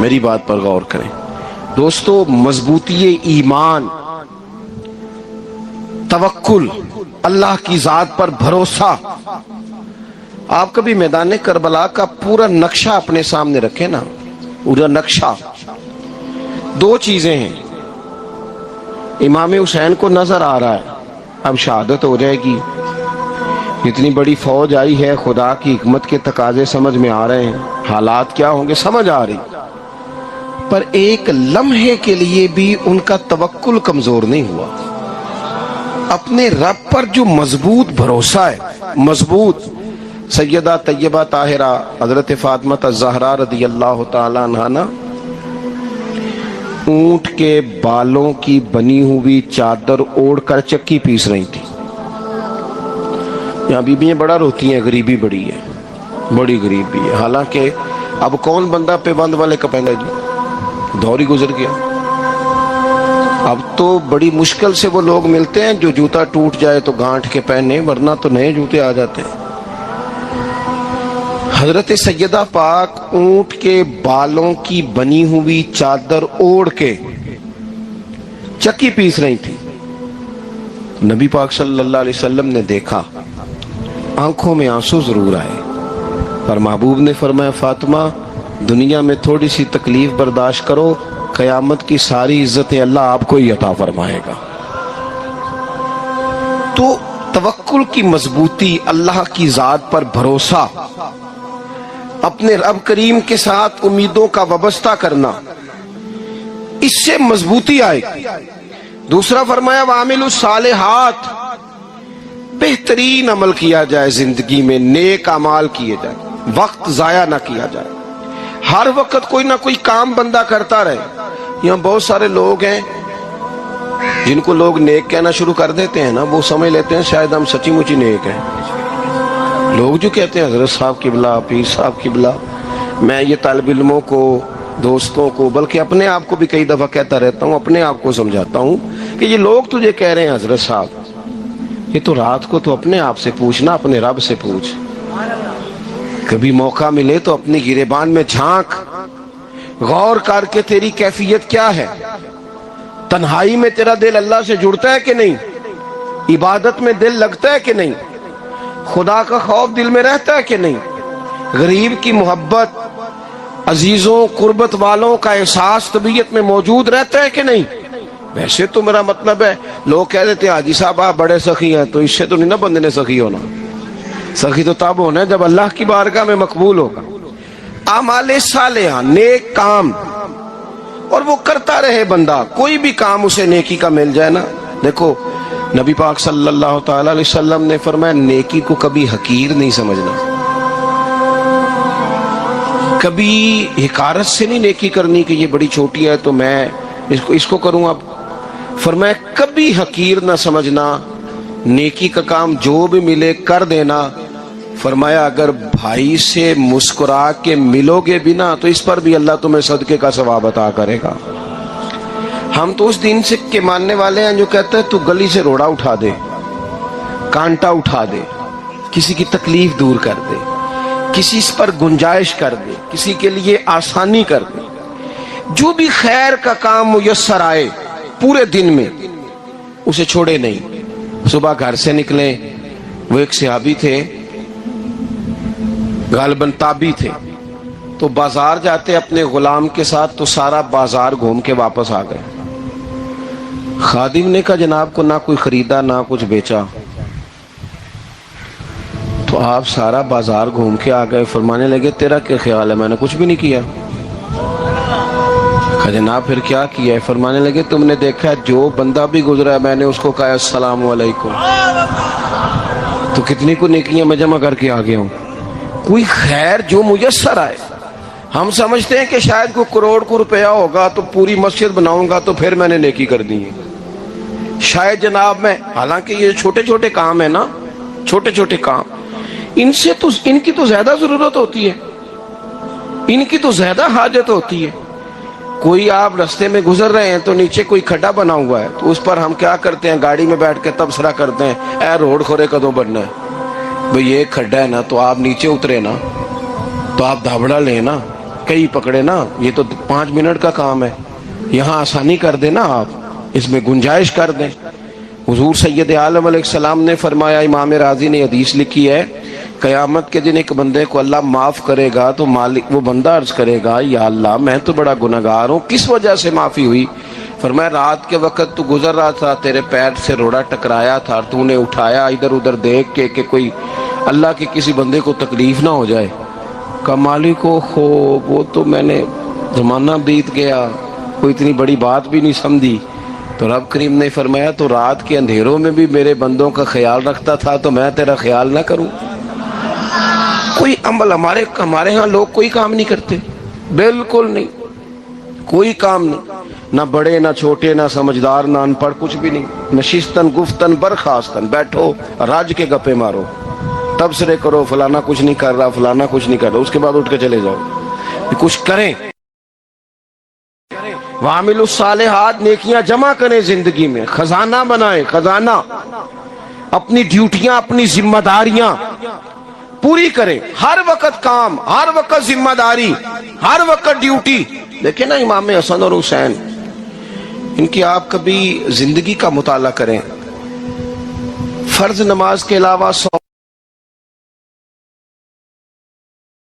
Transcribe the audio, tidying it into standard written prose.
میری بات پر غور کریں دوستو. مضبوطی ایمان، توکل، اللہ کی ذات پر بھروسہ. آپ کبھی میدان کربلا کا پورا نقشہ اپنے سامنے رکھیں نا، پورا نقشہ. دو چیزیں ہیں. امام حسین کو نظر آ رہا ہے اب شہادت ہو جائے گی، اتنی بڑی فوج آئی ہے، خدا کی حکمت کے تقاضے سمجھ میں آ رہے ہیں، حالات کیا ہوں گے سمجھ آ رہی، پر ایک لمحے کے لیے بھی ان کا توکل کمزور نہیں ہوا. اپنے رب پر جو مضبوط بھروسہ ہے، مضبوط. سیدہ طیبہ طاہرہ حضرت فاطمہ الزہرا رضی اللہ تعالی عنہا نا اونٹ کے بالوں کی بنی ہوئی چادر اوڑھ کر چکی پیس رہی تھی. یہاں بیویاں بڑا روتی ہیں، غریبی بڑی ہے، بڑی غریبی ہے. حالانکہ اب کون بندہ پہ بند والے کا پہنگا جی، دور ہی گزر گیا. اب تو بڑی مشکل سے وہ لوگ ملتے ہیں جو جوتا ٹوٹ جائے تو گانٹھ کے پہنے، ورنہ تو نئے جوتے آ جاتے ہیں. حضرت سیدہ پاک اونٹ کے بالوں کی بنی ہوئی چادر اوڑھ کے چکی پیس رہی تھی. نبی پاک صلی اللہ علیہ وسلم نے دیکھا، آنکھوں میں آنسو ضرور آئے، پر محبوب نے فرمایا فاطمہ دنیا میں تھوڑی سی تکلیف برداشت کرو، قیامت کی ساری عزتیں اللہ آپ کو ہی عطا فرمائے گا. تو توکل کی مضبوطی، اللہ کی ذات پر بھروسہ، اپنے رب کریم کے ساتھ امیدوں کا وابستہ کرنا، اس سے مضبوطی آئے گی. دوسرا فرمایا وَعَمِلُوا الصَّالِحَاتِ، بہترین عمل کیا جائے زندگی میں، نیک اعمال کیے جائے، وقت ضائع نہ کیا جائے. ہر وقت کوئی نہ کوئی کام بندہ کرتا رہے. یہاں بہت سارے لوگ ہیں جن کو لوگ نیک کہنا شروع کر دیتے ہیں نا، وہ سمجھ لیتے ہیں شاید ہم سچی مچی نیک ہیں. لوگ جو کہتے ہیں حضرت صاحب قبلہ، پیر صاحب قبلہ، میں یہ طالب علموں کو، دوستوں کو، بلکہ اپنے آپ کو بھی کئی دفعہ کہتا رہتا ہوں، اپنے آپ کو سمجھاتا ہوں کہ یہ لوگ تجھے کہہ رہے ہیں حضرت صاحب، یہ تو رات کو تو اپنے آپ سے پوچھنا، اپنے رب سے پوچھ. کبھی موقع ملے تو اپنی گریبان میں جھانک، غور کر کے تیری کیفیت کیا ہے. تنہائی میں تیرا دل اللہ سے جڑتا ہے کہ نہیں؟ عبادت میں دل لگتا ہے کہ نہیں؟ خدا کا خوف دل میں رہتا ہے کہ نہیں؟ غریب کی محبت، عزیزوں قربت والوں کا احساس طبیعت میں موجود رہتا ہے کہ نہیں؟ ویسے تو میرا مطلب ہے، لوگ کہہ دیتے ہیں حاجی صاحب آپ بڑے سخی ہیں، تو اس سے تو نہیں نا بندے نے سخی ہونا. سخی تو تب ہونا ہے جب اللہ کی بارگاہ میں مقبول ہوگا. اعمال صالحہ، نیک کام، اور وہ کرتا رہے بندہ، کوئی بھی کام اسے نیکی کا مل جائے نا. دیکھو نبی پاک صلی اللہ تعالی علیہ وسلم نے فرمایا نیکی کو کبھی حقیر نہیں سمجھنا، کبھی حقارت سے نہیں نیکی کرنی کہ یہ بڑی چھوٹی ہے تو میں اس کو کروں. اب فرمایا کبھی حقیر نہ سمجھنا، نیکی کا کام جو بھی ملے کر دینا. فرمایا اگر بھائی سے مسکرا کے ملو گے بھی نا تو اس پر بھی اللہ تمہیں صدقے کا ثواب عطا کرے گا. ہم تو اس دین سے کے ماننے والے ہیں جو کہتے ہیں تو گلی سے روڑا اٹھا دے، کانٹا اٹھا دے، کسی کی تکلیف دور کر دے، کسی اس پر گنجائش کر دے، کسی کے لیے آسانی کر دے. جو بھی خیر کا کام میسر آئے پورے دن میں اسے چھوڑے نہیں. صبح گھر سے نکلیں، وہ ایک صحابی تھے غالباً تابعی تھے، تو بازار جاتے اپنے غلام کے ساتھ تو سارا بازار گھوم کے واپس آ گئے. خادم نے کہا جناب کو نہ کوئی خریدا نہ کچھ بیچا، تو آپ سارا بازار گھوم کے آ گئے. فرمانے لگے تیرا کیا خیال ہے؟ میں نے کچھ بھی نہیں کیا. کہا جناب پھر کیا کیا ہے؟ فرمانے لگے تم نے دیکھا ہے جو بندہ بھی گزرا ہے میں نے اس کو کہا السلام علیکم، تو کتنی کو نیکیاں میں جمع کر کے آ گیا ہوں. کوئی خیر جو میسر آئے. ہم سمجھتے ہیں کہ شاید کوئی کروڑ کو روپیہ ہوگا تو پوری مسجد بناؤں گا تو پھر میں نے نیکی کر دی ہے. شاید جناب میں، حالانکہ یہ چھوٹے چھوٹے کام ہیں نا، چھوٹے چھوٹے کام، ان کی تو زیادہ ضرورت ہوتی ہے، ان کی تو زیادہ حاجت ہوتی ہے. کوئی آپ رستے میں گزر رہے ہیں تو نیچے کوئی کھڈا بنا ہوا ہے تو اس پر ہم کیا کرتے ہیں؟ گاڑی میں بیٹھ کے تبصرہ کرتے ہیں اے روڈ کھورے کدوں بننا ہے. بھئی یہ کھڈا ہے نا تو آپ نیچے اترے نا، تو آپ دھابڑا لیں نا. کئی پکڑے نا، یہ تو 5 منٹ کا کام ہے، یہاں آسانی کر دیں نا آپ، اس میں گنجائش کر دیں۔ حضور سید عالم علیہ السلام نے فرمایا، امام راضی نے حدیث لکھی ہے، قیامت کے دن ایک بندے کو اللہ معاف کرے گا تو مالک وہ بندہ عرض کرے گا، یا اللہ میں تو بڑا گنہگار ہوں، کس وجہ سے معافی ہوئی؟ فرمایا رات کے وقت تو گزر رہا تھا، تیرے پیر سے روڑا ٹکرایا تھا، تو نے اٹھایا ادھر ادھر دیکھ کے کہ کوئی اللہ کے کسی بندے کو تکلیف نہ ہو جائے۔ کہ مالک کو ہو وہ تو میں نے زمانہ بیت گیا، کوئی اتنی بڑی بات بھی نہیں سمجھی۔ تو رب کریم نے فرمایا تو رات کے اندھیروں میں بھی میرے بندوں کا خیال رکھتا تھا تو میں تیرا خیال نہ کروں؟ کوئی عمل ہمارے ہاں لوگ کوئی کام نہیں کرتے، بالکل نہیں، کوئی کام نہیں، نہ بڑے نہ چھوٹے نہ سمجھدار نہ ان پڑھ، کچھ بھی نہیں، نشستن گفتن برخاستن، بیٹھو راج کے گپے مارو، تبصرے کرو، فلانا کچھ نہیں کر رہا، فلانا کچھ نہیں کر رہا، اس کے بعد اٹھ کے چلے جاؤ، کچھ کریں۔ وَعَمِلُوا الصَّالِحَاتِ، نیکیاں جمع کریں زندگی میں، خزانہ بنائیں، خزانہ، اپنی ڈیوٹیاں اپنی ذمہ داریاں پوری کریں، ہر وقت کام، ہر وقت ذمہ داری، ہر وقت ڈیوٹی۔ دیکھیں نا امام حسن اور حسین، ان کی آپ کبھی زندگی کا مطالعہ کریں، فرض نماز کے علاوہ